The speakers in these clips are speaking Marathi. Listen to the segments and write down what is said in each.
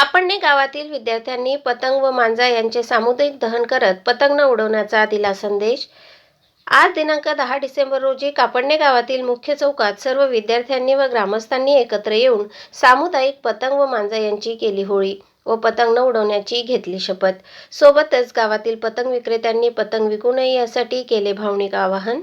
कापडणे गावातील विद्यार्थ्यांनी पतंग व मांजा यांचे सामुदायिक दहन करत पतंग न उडवण्याचा दिला संदेश। आज दिनांक 10 डिसेंबर रोजी कापडणे गावातील मुख्य चौकात सर्व विद्यार्थ्यांनी व ग्रामस्थांनी एकत्र येऊन सामुदायिक पतंग व मांजा यांची केली होळी व पतंग न उडवण्याची घेतली शपथ। सोबतच गावातील पतंग विक्रेत्यांनी पतंग विकू नये यासाठी केले भावनिक आवाहन।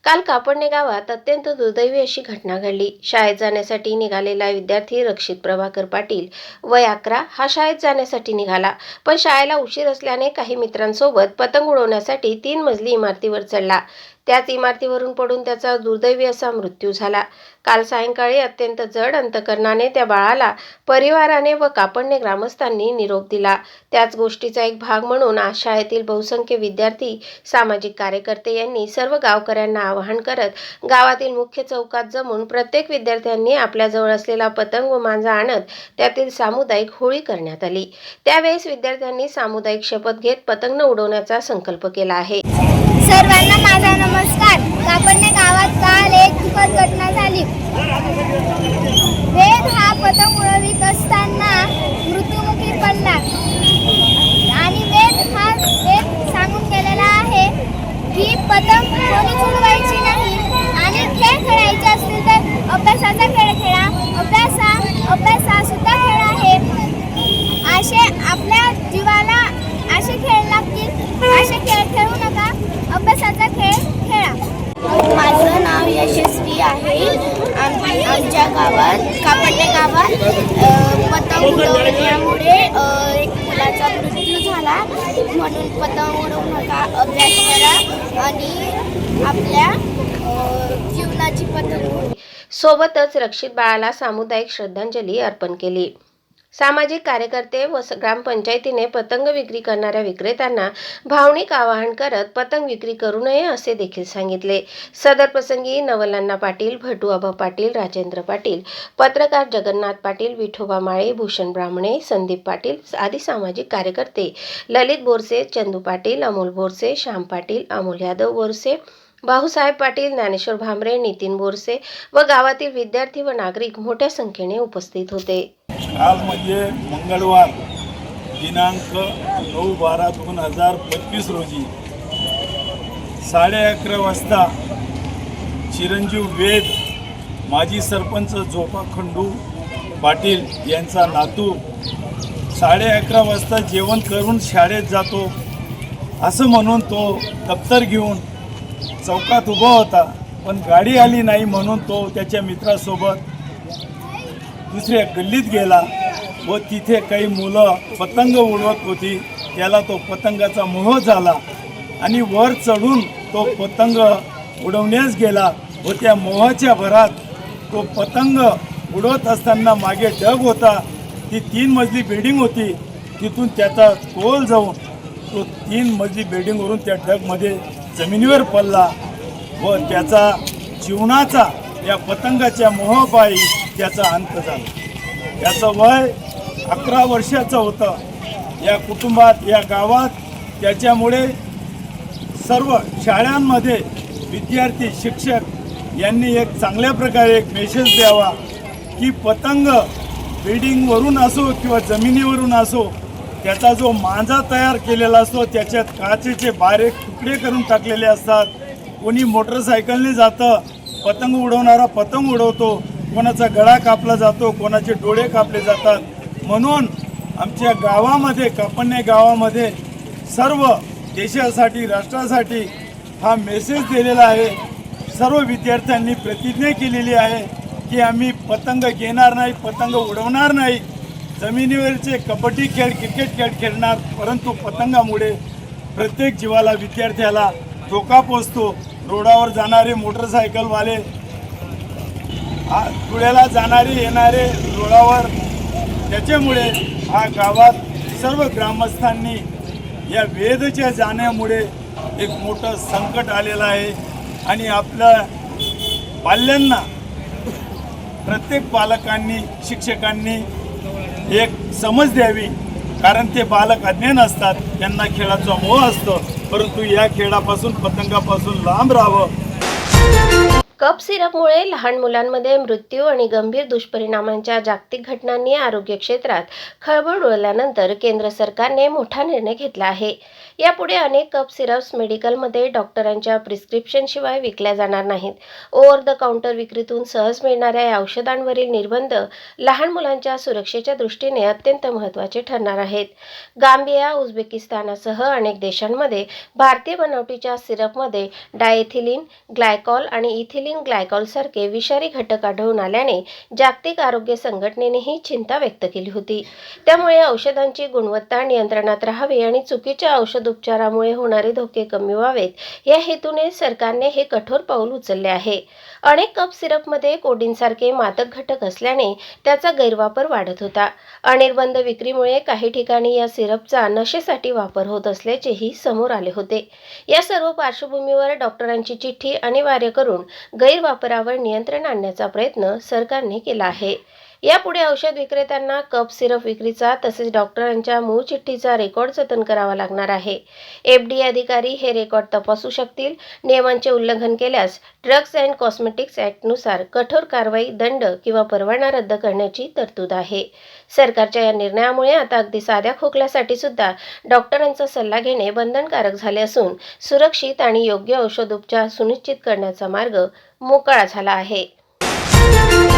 काल कापडणे गावात अत्यंत दुर्दैवी अशी घटना घडली। शाळेत जाण्यासाठी निघालेला विद्यार्थी रक्षित प्रभाकर पाटील वय 11 हा शाळेत जाण्यासाठी निघाला, पण शाळेला उशीर असल्याने काही मित्रांसोबत पतंग उडवण्यासाठी 3 मजली इमारतीवर चढला। त्याच इमारतीवरून पडून त्याचा दुर्दैवी असा मृत्यू झाला। काल सायंकाळी अत्यंत जड अंतकरणाने त्या बाळाला परिवाराने व कापडणे ग्रामस्थांनी निरोप दिला। त्याच गोष्टीचा एक भाग म्हणून आज शाळेतील बहुसंख्य विद्यार्थी, सामाजिक कार्यकर्ते यांनी सर्व गावकऱ्यांना आवाहन करत गावातील मुख्य चौकात जमून प्रत्येक विद्यार्थ्यांनी आपल्याजवळ असलेला पतंग व मांजा आणत त्यातील सामुदायिक होळी करण्यात आली। त्यावेळेस विद्यार्थ्यांनी सामुदायिक शपथ घेत पतंग न उडवण्याचा संकल्प केला आहे। सर्वांना माझा नमस्कार। कापडणे गावात काल एक दुःखद घटना झाली। वेद हा पतंग उडवित असताना मृत्युमुखी पडला आणि वेद हा एक सांगून गेलेला आहे की पतंग कोणीच उडवायची नाही आणि खेळ खेळायचे असतील तर अभ्यासाचा खेळ खेळा, अभ्यास हा सुद्धा खेळ आहे। असे आपल्या जीवाला असे खेळ लागतील, असे खेळ खेळू नका, अभ्यासाचा खेळ खेळा। माझं नाव यशस्वी आहे। आमच्या गावात कापडणे गावात पतंग उडवण्यामुळे एक मुलाचा मृत्यू झाला, म्हणून पतंग उडवू नका, अभ्यास करा आणि आपल्या जीवनाची पतंग। सोबतच रक्षित बाळाला सामुदायिक श्रद्धांजली अर्पण केली। सामाजिक कार्यकर्ते व ग्रामपंचायतीने पतंग विक्री करणाऱ्या विक्रेत्यांना भावनिक आवाहन करत पतंग विक्री करू नये असे देखील सांगितले। सदर प्रसंगी नवलअण्णा पाटील, भटूआबा पाटील, राजेंद्र पाटील, पत्रकार जगन्नाथ पाटील, विठोबा माळे, भूषण ब्राह्मणे, संदीप पाटील आदी सामाजिक कार्यकर्ते, ललित बोरसे, चंदू पाटील, अमोल बोरसे, श्याम पाटील, अमोल यादव बोरसे, भाऊसाहेब पाटील, ज्ञानेश्वर भामरे, नितीन बोरसे व गावातील विद्यार्थी व नागरिक मोठ्या संख्येने उपस्थित होते। काल म्हणजे मंगळवार दिनांक 9/12/2025 रोजी 11:30 वाजता चिरंजीव वेद, माजी सरपंच झोपा खंडू पाटील यांचा नातू 11:30 वाजता जेवण करून शाळेत जातो असं म्हणून तो दप्तर घेऊन चौकात उभा होता, पण गाडी आली नाही म्हणून तो त्याच्या मित्रासोबत दुसऱ्या गल्लीत गेला व तिथे काही मुलं पतंग उडवत होती। त्याला तो पतंगाचा मोह झाला आणि वर चढून तो पतंग उडवण्यास गेला व त्या मोहाच्या भरात तो पतंग उडवत असताना मागे ढग होता, ती 3 मजली बिल्डिंग होती, तिथून त्याचा तोल जाऊन तो 3 मजली बिल्डिंगवरून त्या ढगमध्ये जमिनीवर पडला व त्याचा जीवनाचा या पतंगाच्या मोहापायी त्याचा अंत झाला। त्याचं वय 11 वर्षाचं होतं। या कुटुंबात, या गावात त्याच्यामुळे सर्व शाळांमध्ये विद्यार्थी, शिक्षक यांनी एक चांगल्या प्रकारे एक मेसेज द्यावा की पतंग बिल्डिंगवरून असो किंवा जमिनीवरून असो, त्याचा जो मांजा तयार केलेला असतो त्याच्यात काचेचे बारीक तुकडे करून टाकलेले असतात। कोणी मोटरसायकलने जातं, पतंग उडवणारा पतंग उडवतो, कोणाचा गळा कापला जातो, कोणाचे डोळे कापले जातात। म्हणून आमच्या गावामध्ये, कापडणे गावामध्ये सर्व देशासाठी, राष्ट्रासाठी हा मेसेज दिलेला आहे। सर्व विद्यार्थ्यांनी प्रतिज्ञा केलेली आहे की आम्ही पतंग घेणार नाही, पतंग उडवणार नाही, जमिनीवरचे कबड्डी खेळ, क्रिकेट खेळ खेळणार, परंतु पतंगामुळे प्रत्येक जीवाला, विद्यार्थ्याला धोका पोचतो। रोडावर जाणारे मोटरसायकलवाले, धुळ्याला जाणारे येणारे रोडावर, त्याच्यामुळे हा गावात सर्व ग्रामस्थांनी या वेदच्या जाण्यामुळे एक मोठं संकट आलेलं आहे आणि आपल्या पाल्यांना प्रत्येक पालकांनी, शिक्षकांनी एक समज द्यावी, कारण ते बालक अज्ञान असतात, त्यांना खेळाचा मोह असतो, परंतु या खेळापासून, पतंगापासून लांब राहावं। कप सिरपमुळे लहान मुलांमध्ये मृत्यू आणि गंभीर दुष्परिणामांच्या जागतिक घटनांनी आरोग्य क्षेत्रात खळबळ उडवल्यानंतर केंद्र सरकारने मोठा निर्णय घेतला आहे. यापुढे अनेक कप सिरप्स मेडिकलमध्ये डॉक्टरांच्या प्रिस्क्रिप्शनशिवाय विकल्या जाणार नाहीत. ओव्हर द काउंटर विक्रीतून सहज मिळणाऱ्या या औषधांवरील निर्बंध लहान मुलांच्या सुरक्षेच्या दृष्टीने अत्यंत महत्त्वाचे ठरणार आहेत. गांबिया, उझबेकिस्तानसह अनेक देशांमध्ये भारतीय बनावटीच्या सिरपमध्ये डायएथिलीन ग्लायकॉल आणि इथिलीन ग्लायकॉलसारखे विषारी घटक आढळून आल्याने जागतिक आरोग्य संघटनेनेही चिंता व्यक्त केली होती. त्यामुळे औषधांची गुणवत्ता नियंत्रणात राहावी आणि चुकीच्या औषधोपचारामुळे होणारे धोके कमी व्हावेत या हेतूने सरकारने हे कठोर पाऊल उचलले आहे. अनेक कप सिरपमध्ये कोडीनसारखे मादक घटक असल्याने त्याचा गैरवापर वाढत होता. अनिर्बंध विक्रीमुळे काही ठिकाणी या सिरपचा नशेसाठी वापर होत असल्याचेही समोर आले होते. या सर्व पार्श्वभूमीवर डॉक्टरांची चिठ्ठी अनिवार्य करून गैरवापरावर नियंत्रण आणण्याचा प्रयत्न सरकारने केला आहे. यापुढे औषध विक्रेत्यांना कप सिरप विक्रीचा तसेच डॉक्टरांच्या मूळ चिठ्ठीचा रेकॉर्ड जतन करावा लागणार आहे. FDA अधिकारी हे रेकॉर्ड तपासू शकतील. नियमांचे उल्लंघन केल्यास ड्रग्ज अँड कॉस्मेटिक्स ॲक्टनुसार कठोर कारवाई, दंड किंवा परवाना रद्द करण्याची तरतूद आहे. सरकारच्या या निर्णयामुळे आता अगदी साध्या खोकल्यासाठी सुद्धा डॉक्टरांचा सल्ला घेणे बंधनकारक झाले असून सुरक्षित आणि योग्य औषधोपचार सुनिश्चित करण्याचा मार्ग मोकळा झाला आहे.